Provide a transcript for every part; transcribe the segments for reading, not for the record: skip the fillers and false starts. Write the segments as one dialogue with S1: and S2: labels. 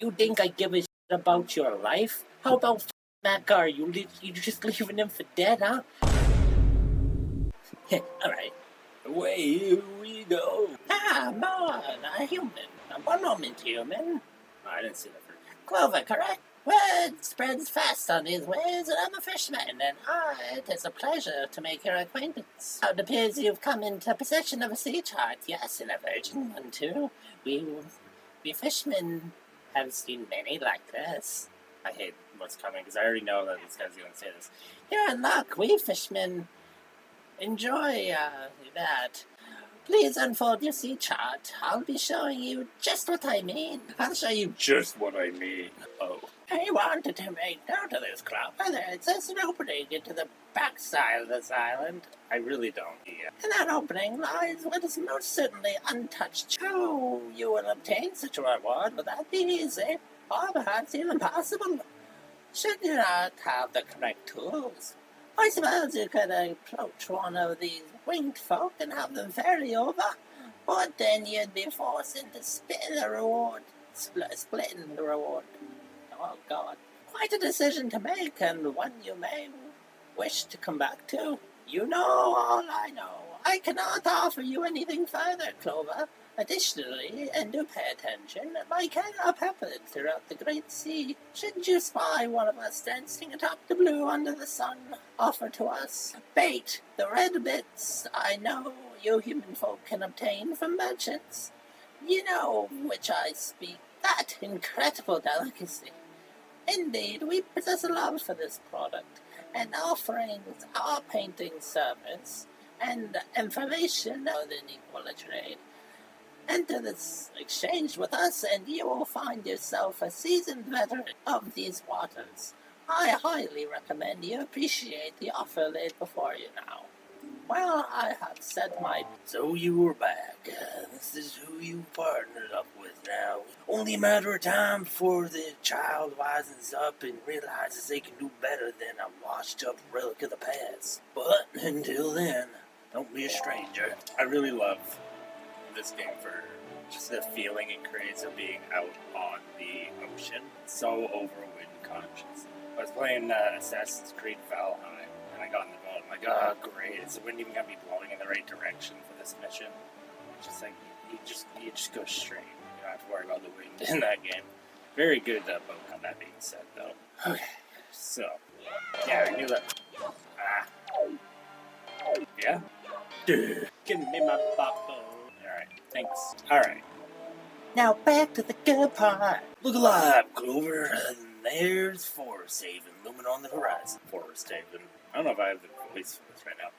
S1: You think I give a shit about your life? How about that guy? You just leaving him for dead, huh? Alright. Away we go. Ah, man, a human. One moment, human. Oh, I didn't see that first. Clover, correct? Word spreads fast on these ways, and I'm a fishman, and it is a pleasure to make your acquaintance. It appears you've come into possession of a sea chart, yes, and a virgin one, too. We fishermen have seen many like this. I hate what's coming, because I already know that this guy's going to say this. You're in luck. We fishermen enjoy that. Please unfold your sea chart. I'll be showing you just what I mean. I'll show you just what I mean. Oh. I wanted to make note of this, Clover. There's an opening into the backside of this island. I really don't. Yeah. And that opening lies what is most certainly untouched. How you will obtain such a reward would that be easy, or perhaps even possible, should you not have the correct tools. I suppose you could approach one of these winged folk and have them ferry you over, but then you'd be forced into splitting the reward. Oh, God. Quite a decision to make, and one you may wish to come back to. You know all I know. I cannot offer you anything further, Clover. Additionally, and do pay attention, my ken are peppered throughout the great sea. Should you spy one of us dancing atop the blue under the sun, offer to us bait, the red bits I know you human folk can obtain from merchants. You know of which I speak, that incredible delicacy. Indeed, we possess a love for this product, and offerings our painting service and information more than equal a trade. Enter this exchange with us, and you will find yourself a seasoned veteran of these waters. I highly recommend you appreciate the offer laid before you now. Well, I have said my... So you were back. This is who you partnered up with now. Only a matter of time before the child wisens up and realizes they can do better than a washed-up relic of the past. But until then, don't be a stranger. I really love this game for just the feeling it creates of being out on the ocean. So over wind conscious. I was playing Assassin's Creed Valheim, and I got in the boat. I'm like, oh great, is the wind even gonna be blowing in the right direction for this mission? It's just like you just go straight. You don't have to worry about the wind in that game. Very good boat. That being said, though. Okay, so yeah, I knew that. Yeah. Give me my boppo. Alright, thanks. Alright. Now back to the good part. Look alive, Clover. And there's Forest Haven looming on the horizon. Forest Haven. I don't know if I have the voice for this right now.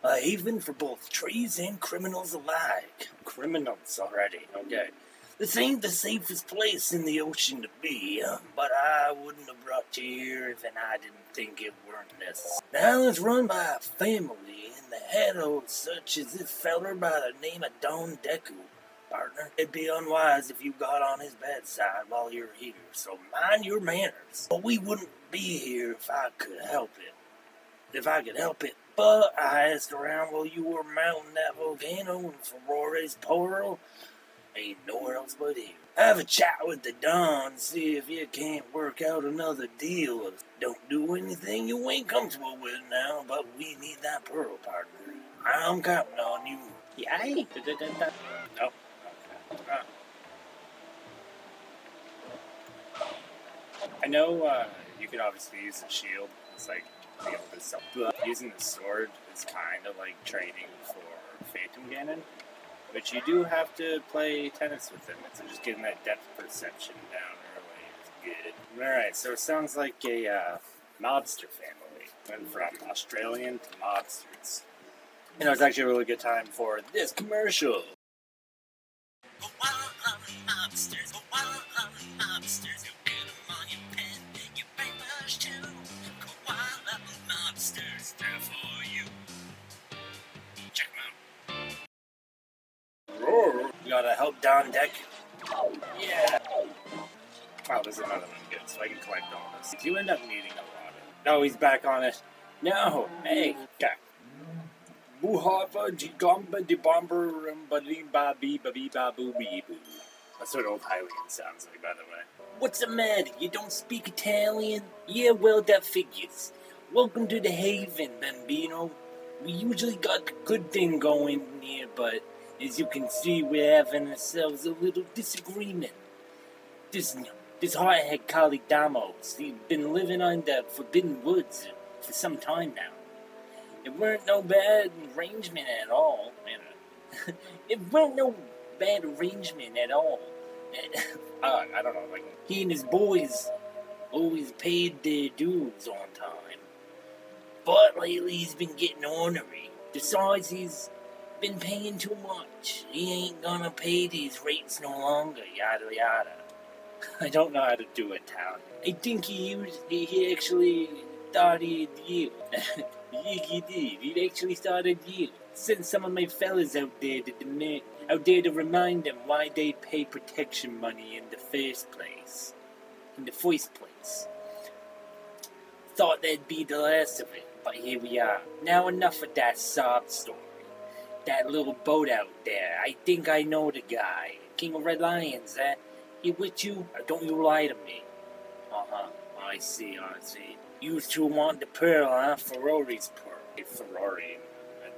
S1: A haven for both trees and criminals alike. Criminals already, okay. This ain't the safest place in the ocean to be, but I wouldn't have brought you here if I didn't think it weren't necessary. Now it's run by a family, and the head of such as this feller by the name of Don Deku. Partner, it'd be unwise if you got on his bedside while you're here, so mind your manners. But we wouldn't be here if I could help it. But I asked around while you were mounting that volcano in Ferrore's Pearl. Ain't nowhere else but here. Have a chat with the Don, see if you can't work out another deal. Don't do anything you ain't comfortable with now, but we need that pearl, partner. I'm counting on you. Yay? No. Okay. I know you could obviously use the shield. It's like be able to sell. But using the sword is kind of like training for Phantom Ganon. But you do have to play tennis with him, so just getting that depth perception down early is good. Alright, so it sounds like a mobster family. Went from Australian to mobsters. You know, it's actually a really good time for this commercial. Koala mobsters, you get them on your pen, you paintbrush too. Koala mobsters, they're for you. Check them out. You gotta help Don Deck. Yeah. Oh, there's another one good, so I can collect all this. If you end up needing a lot of... No, he's back on it. No, hey. Okay. Buhava, Jigamba, Dibomber, Mbali, Babi, Babi, Babu, Bee, Boo. That's what Old Hylian sounds like, by the way. What's the matter? You don't speak Italian? Yeah, well, that figures. Welcome to the Haven, Bambino. We usually got a good thing going here, but as you can see, we're having ourselves a little disagreement. This this hardhead Kalidamos, he's been living on the Forbidden Woods for some time now. It weren't no bad arrangement at all. It weren't no bad arrangement at all. I don't know, like, he and his boys always paid their dues on time. But lately he's been getting ornery. Besides, he's been paying too much. He ain't gonna pay these rates no longer, yada yada. I don't know how to do Italian. I think he actually started you. He did. He actually started you. Sent some of my fellas out there to remind them why they pay protection money in the first place. Thought that'd be the last of it, but here we are. Now enough of that sob story. That little boat out there, I think I know the guy. King of Red Lions, eh? He with you, or don't you lie to me? Uh-huh, I see. You two want the pearl, huh? Ferrari's pearl. Ferrari,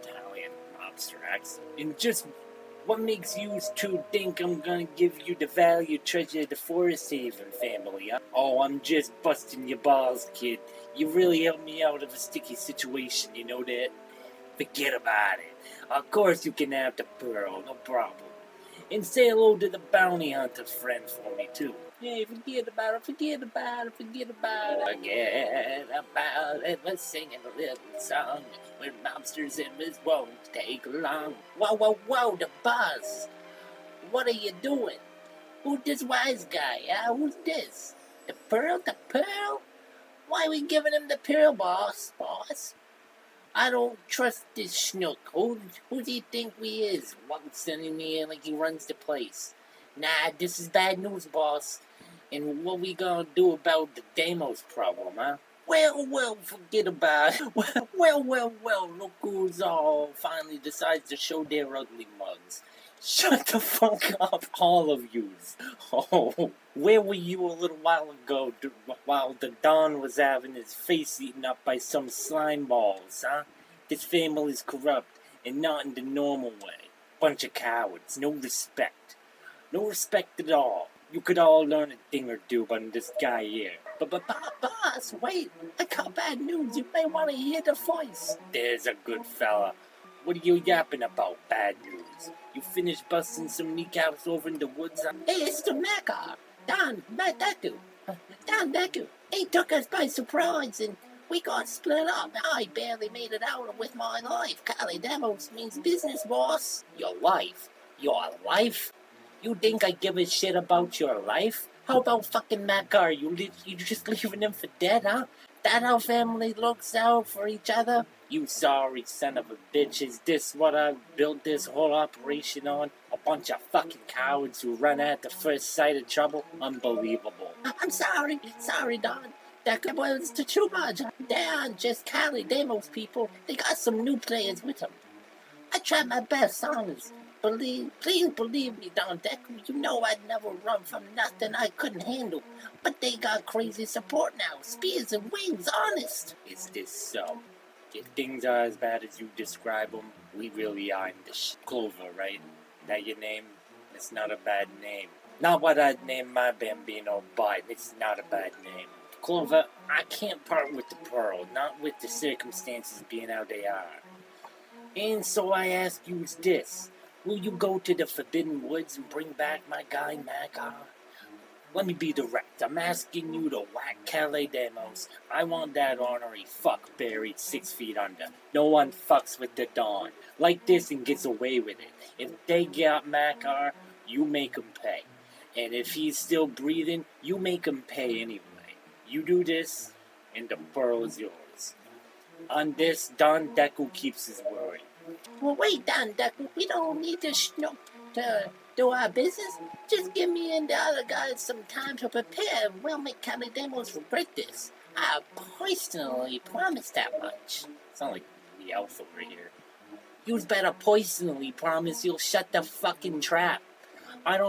S1: Italian mobster accent. And just what makes you two think I'm gonna give you the valued treasure of the Forest Haven family, huh? Oh, I'm just busting your balls, kid. You really helped me out of a sticky situation, you know that? Forget about it. Of course you can have the pearl, no problem. And say hello to the bounty hunter friend for me, too. Hey, forget about it. Forget about it. Let's sing a little song. When Mobsters and Miss won't take long. Whoa, the boss. What are you doing? Who's this wise guy, Who's this? The pearl? Why are we giving him the pearl, boss? I don't trust this schnook. Who do you think we is? Waltzing in here like he runs the place. Nah, this is bad news, boss. And what we gonna do about the Deimos problem, huh? Well, forget about it. Well, look who's all finally decides to show their ugly mugs. Shut the fuck up, all of yous. Oh, where were you a little while ago while the Don was having his face eaten up by some slime balls, huh? This family's corrupt, and not in the normal way. Bunch of cowards, no respect. No respect at all. You could all learn a thing or two from this guy here. But boss, wait, I got bad news. You may want to hear the voice. There's a good fella. What are you yapping about, bad news? You finished busting some kneecaps over in the woods? Hey, it's the Mecca. Don Deku. He took us by surprise and we got split up. I barely made it out with my life. Kali Demos means business, boss. Your life? You think I give a shit about your life? How about fucking Makar? You just leaving him for dead, huh? That how family looks out for each other? You sorry son of a bitch, is this what I built this whole operation on? A bunch of fucking cowards who run at the first sight of trouble? Unbelievable. I'm sorry, Don. That was too much. They aren't just Cali Demos people. They got some new players with them. I tried my best, honest. Please believe me, Don Deku. You know I'd never run from nothing I couldn't handle. But they got crazy support now. Spears and wings, honest. Is this so? If things are as bad as you describe them, we really are in the Clover, right? That your name? It's not a bad name. Not what I'd name my Bambino, but it's not a bad name. Clover, I can't part with the pearl, not with the circumstances being how they are. And so I ask you this. Will you go to the Forbidden Woods and bring back my guy, Makar? Let me be direct. I'm asking you to whack Calais Demos. I want that ornery fuck buried 6 feet under. No one fucks with the Dawn. Like this and gets away with it. If they got Makar, you make 'em pay. And if he's still breathing, you make 'em pay anyway. You do this, and the pearl is yours. On this, Don Deku keeps his word. Well, wait, Don Deku, we don't need to do our business. Just give me and the other guys some time to prepare, and we'll make Cali Demos regret this. I personally promise that much. Sound like the elf over here. You'd better personally promise you'll shut the fucking trap. I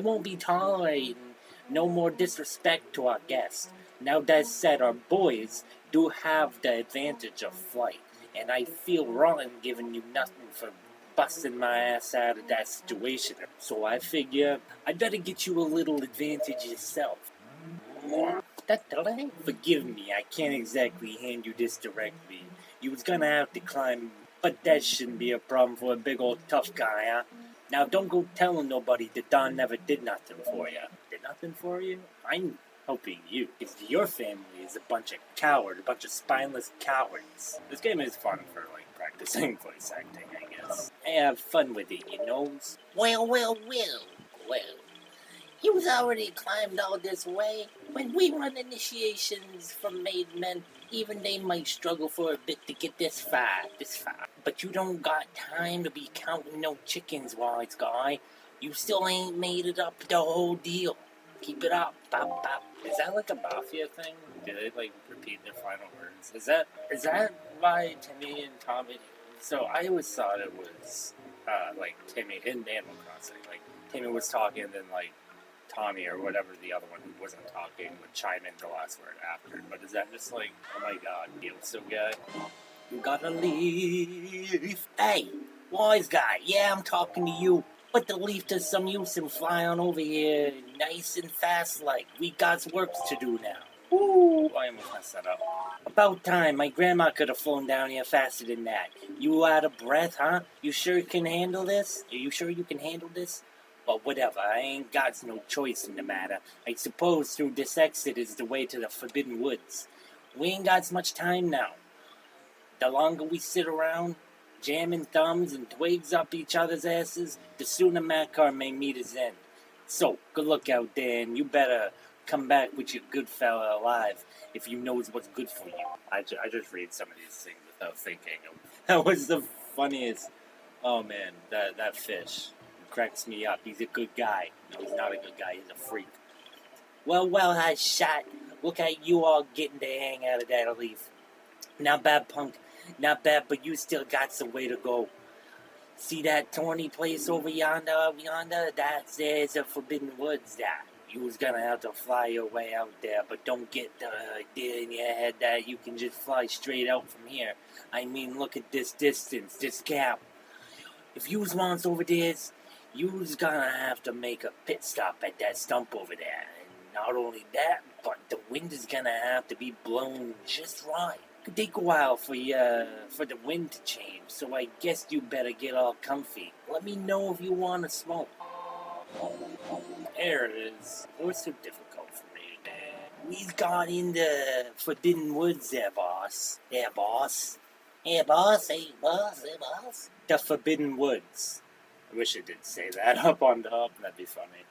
S1: won't be tolerating No more disrespect to our guests. Now that said, our boys do have the advantage of flight, and I feel wrong giving you nothing for busting my ass out of that situation. So I figure I'd better get you a little advantage yourself. That delay? Forgive me, I can't exactly hand you this directly. You was gonna have to climb, but that shouldn't be a problem for a big old tough guy, huh? Now don't go telling nobody that Don never did nothing for you. Did nothing for you? I'm helping you. Because your family is a bunch of cowards, a bunch of spineless cowards. This game is fun for, like, practicing voice acting, I guess. Hey, have fun with it, you know? Well. He was already climbed all this way. When we run initiations for made men, even they might struggle for a bit to get this far. But you don't got time to be counting no chickens, wise guy. You still ain't made it up the whole deal. Keep it up, pop. Is that like a mafia thing? Do they like repeat their final words? Is that why Timmy and Tommy? So I always thought it was like Timmy in Animal Crossing. Like Timmy was talking, and then like Tommy or whatever the other one who wasn't talking would chime in the last word after. But is that just like, oh my god, so guy? You gotta leave. Hey, wise guy, yeah, I'm talking to you. Put the leaf to some use and fly on over here nice and fast like. We got work to do now. Ooh, I almost messed that up. About time, my grandma could have flown down here faster than that. You out of breath, huh? You sure you can handle this? Are you sure you can handle this? Well, whatever, I ain't got no choice in the matter. I suppose through this exit is the way to the Forbidden Woods. We ain't got much time now. The longer we sit around, jamming thumbs and twigs up each other's asses, the sooner Makar may meet his end. So, good luck out there, and you better come back with your good fella alive if you knows what's good for you. I just read some of these things without thinking. That was the funniest. Oh man, that fish cracks me up. He's a good guy. No, he's not a good guy. He's a freak. Well, hot shot. Look at you all getting the hang out of that leaf. Not bad, punk. Not bad, but you still got some way to go. See that thorny place over yonder? There's a Forbidden Woods there. You was gonna have to fly your way out there, but don't get the idea in your head that you can just fly straight out from here. I mean, look at this distance, this gap. If you wants over this, you's gonna have to make a pit stop at that stump over there. And not only that, but the wind is gonna have to be blown just right. Could take a while for the wind to change, so I guess you better get all comfy. Let me know if you want to smoke. There it is. It was too difficult for me, man. We's got in the Forbidden Woods there, boss. Hey, boss. The Forbidden Woods. I wish it did say that up on the hub. That'd be funny.